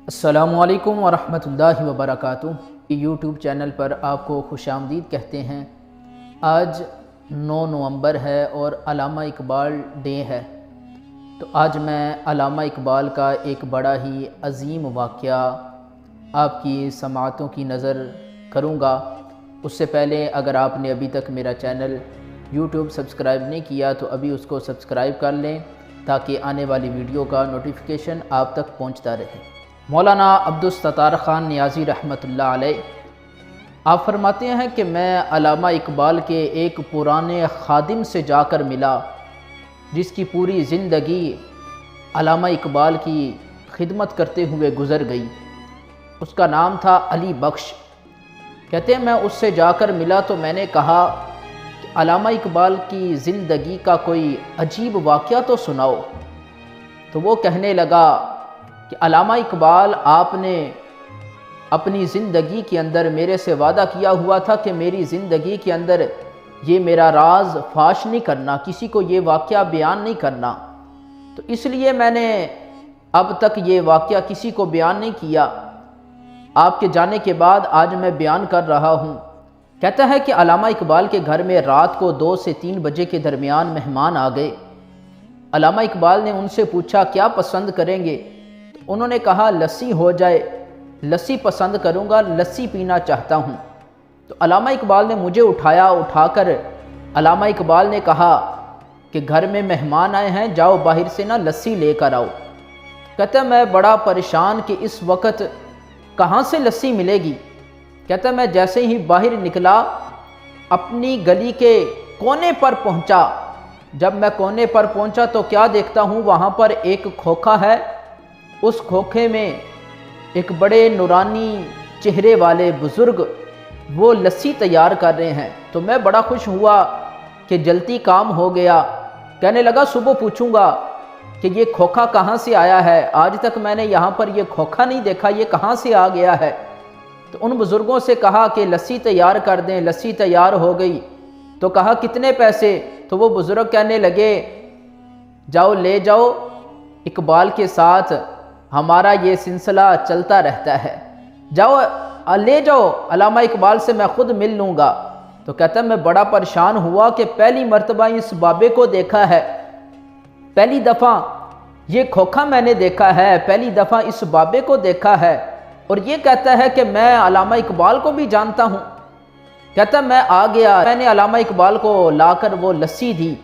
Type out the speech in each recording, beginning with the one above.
السلام علیکم ورحمۃ اللہ وبرکاتہ۔ یوٹیوب چینل پر آپ کو خوش آمدید کہتے ہیں۔ آج 9 نومبر ہے اور علامہ اقبال ڈے ہے، تو آج میں علامہ اقبال کا ایک بڑا ہی عظیم واقعہ آپ کی سماعتوں کی نظر کروں گا۔ اس سے پہلے اگر آپ نے ابھی تک میرا چینل یوٹیوب سبسکرائب نہیں کیا تو ابھی اس کو سبسکرائب کر لیں تاکہ آنے والی ویڈیو کا نوٹیفیکیشن آپ تک پہنچتا رہے۔ مولانا عبدالستار خان نیازی رحمۃ اللہ علیہ آپ فرماتے ہیں کہ میں علامہ اقبال کے ایک پرانے خادم سے جا کر ملا جس کی پوری زندگی علامہ اقبال کی خدمت کرتے ہوئے گزر گئی۔ اس کا نام تھا علی بخش۔ کہتے ہیں میں اس سے جا کر ملا تو میں نے کہا کہ علامہ اقبال کی زندگی کا کوئی عجیب واقعہ تو سناؤ۔ تو وہ کہنے لگا کہ علامہ اقبال آپ نے اپنی زندگی کے اندر میرے سے وعدہ کیا ہوا تھا کہ میری زندگی کے اندر یہ میرا راز فاش نہیں کرنا، کسی کو یہ واقعہ بیان نہیں کرنا، تو اس لیے میں نے اب تک یہ واقعہ کسی کو بیان نہیں کیا۔ آپ کے جانے کے بعد آج میں بیان کر رہا ہوں۔ کہتا ہے کہ علامہ اقبال کے گھر میں رات کو 2 سے 3 بجے کے درمیان مہمان آ گئے۔ علامہ اقبال نے ان سے پوچھا کیا پسند کریں گے؟ انہوں نے کہا لسی ہو جائے، لسی پسند کروں گا، لسی پینا چاہتا ہوں۔ تو علامہ اقبال نے مجھے اٹھا کر علامہ اقبال نے کہا کہ گھر میں مہمان آئے ہیں، جاؤ باہر سے نہ لسی لے کر آؤ۔ کہتا ہے میں بڑا پریشان کہ اس وقت کہاں سے لسی ملے گی۔ کہتا ہے میں جیسے ہی باہر نکلا اپنی گلی کے کونے پر پہنچا۔ جب میں کونے پر پہنچا تو کیا دیکھتا ہوں، وہاں پر ایک کھوکھا ہے، اس کھوکھے میں ایک بڑے نورانی چہرے والے بزرگ وہ لسی تیار کر رہے ہیں۔ تو میں بڑا خوش ہوا کہ جلدی کام ہو گیا۔ کہنے لگا صبح پوچھوں گا کہ یہ کھوکھا کہاں سے آیا ہے، آج تک میں نے یہاں پر یہ کھوکھا نہیں دیکھا، یہ کہاں سے آ گیا ہے۔ تو ان بزرگوں سے کہا کہ لسی تیار کر دیں، لسی تیار ہو گئی۔ تو کہا کتنے پیسے؟ تو وہ بزرگ کہنے لگے جاؤ لے جاؤ، اقبال کے ساتھ ہمارا یہ سلسلہ چلتا رہتا ہے، جاؤ لے جاؤ، علامہ اقبال سے میں خود مل لوں گا۔ تو کہتا ہے میں بڑا پریشان ہوا کہ پہلی مرتبہ اس بابے کو دیکھا ہے، پہلی دفعہ یہ کھوکھا میں نے دیکھا ہے، پہلی دفعہ اس بابے کو دیکھا ہے، اور یہ کہتا ہے کہ میں علامہ اقبال کو بھی جانتا ہوں۔ کہتا ہے میں آ گیا، میں نے علامہ اقبال کو لا کر وہ لسی دی۔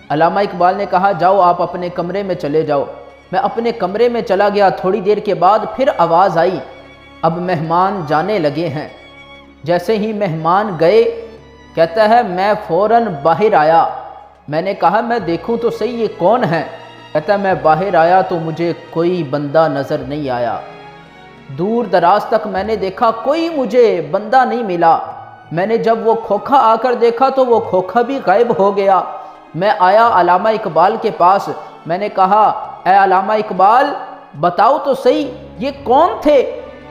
علامہ اقبال نے کہا جاؤ آپ اپنے کمرے میں چلے جاؤ۔ میں اپنے کمرے میں چلا گیا، تھوڑی دیر کے بعد پھر آواز آئی اب مہمان جانے لگے ہیں۔ جیسے ہی مہمان گئے کہتا ہے میں فوراً باہر آیا۔ میں نے کہا میں دیکھوں تو صحیح یہ کون ہے۔ کہتا ہے میں باہر آیا تو مجھے کوئی بندہ نظر نہیں آیا، دور دراز تک میں نے دیکھا کوئی مجھے بندہ نہیں ملا۔ میں نے جب وہ کھوکھا آ کر دیکھا تو وہ کھوکھا بھی غائب ہو گیا۔ میں آیا علامہ اقبال کے پاس، میں نے کہا اے علامہ اقبال بتاؤ تو صحیح یہ کون تھے،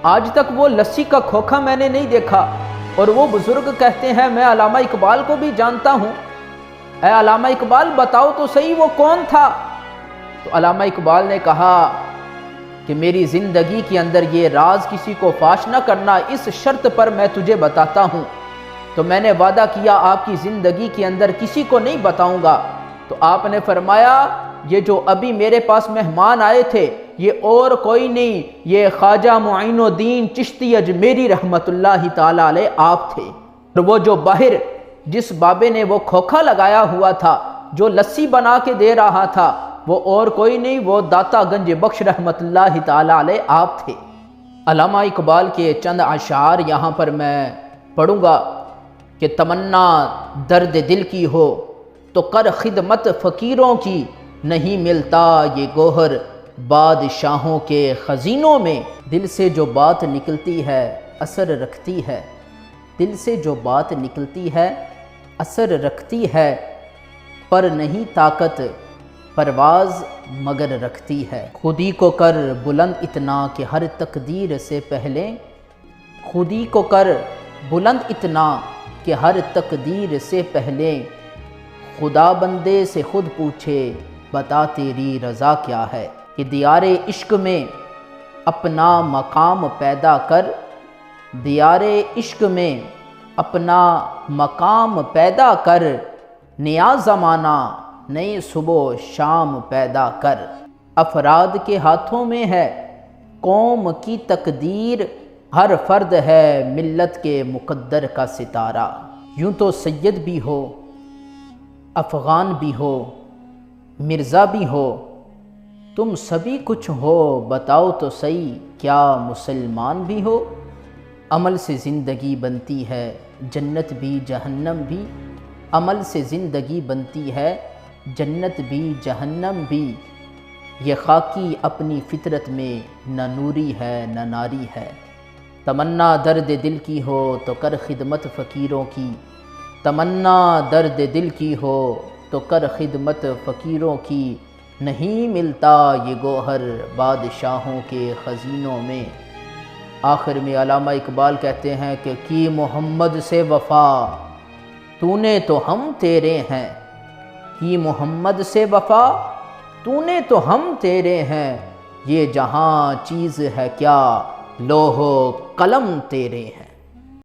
آج تک وہ لسی کا کھوکھا میں نے نہیں دیکھا۔ اور وہ بزرگ کہتے ہیں میں علامہ اقبال کو بھی جانتا ہوں، اے علامہ اقبال بتاؤ تو صحیح وہ کون تھا۔ تو علامہ اقبال نے کہا کہ میری زندگی کے اندر یہ راز کسی کو فاش نہ کرنا، اس شرط پر میں تجھے بتاتا ہوں۔ تو میں نے وعدہ کیا آپ کی زندگی کے اندر کسی کو نہیں بتاؤں گا۔ تو آپ نے فرمایا یہ جو ابھی میرے پاس مہمان آئے تھے یہ اور کوئی نہیں، یہ خواجہ معین الدین چشتی اجمیری رحمت اللہ تعالی علیہ آپ تھے۔ اور وہ جو باہر جس بابے نے وہ کھوکھا لگایا ہوا تھا، جو لسی بنا کے دے رہا تھا، وہ اور کوئی نہیں، وہ داتا گنج بخش رحمت اللہ تعالی علیہ آپ تھے۔ علامہ اقبال کے چند اشعار یہاں پر میں پڑھوں گا کہ تمنا درد دل کی ہو تو کر خدمت فقیروں کی، نہیں ملتا یہ گوہر بادشاہوں کے خزینوں میں۔ دل سے جو بات نکلتی ہے اثر رکھتی ہے، دل سے جو بات نکلتی ہے اثر رکھتی ہے، پر نہیں طاقت پرواز مگر رکھتی ہے۔ خودی کو کر بلند اتنا کہ ہر تقدیر سے پہلے، خودی کو کر بلند اتنا کہ ہر تقدیر سے پہلے، خدا بندے سے خود پوچھے بتا تیری رضا کیا ہے۔ کہ دیار عشق میں اپنا مقام پیدا کر، دیار عشق میں اپنا مقام پیدا کر، نیا زمانہ نئے صبح و شام پیدا کر۔ افراد کے ہاتھوں میں ہے قوم کی تقدیر، ہر فرد ہے ملت کے مقدر کا ستارہ۔ یوں تو سید بھی ہو، افغان بھی ہو، مرزا بھی ہو، تم سبھی کچھ ہو، بتاؤ تو صحیح کیا مسلمان بھی ہو؟ عمل سے زندگی بنتی ہے جنت بھی جہنم بھی، عمل سے زندگی بنتی ہے جنت بھی جہنم بھی، یہ خاکی اپنی فطرت میں نہ نوری ہے نہ ناری ہے۔ تمنا درد دل کی ہو تو کر خدمت فقیروں کی، تمنا درد دل کی ہو تو کر خدمت فقیروں کی، نہیں ملتا یہ گوہر بادشاہوں کے خزینوں میں۔ آخر میں علامہ اقبال کہتے ہیں کہ کی محمد سے وفا تو نے تو ہم تیرے ہیں، کی محمد سے وفا تو نے تو ہم تیرے ہیں، یہ جہاں چیز ہے کیا لوح و قلم تیرے ہیں۔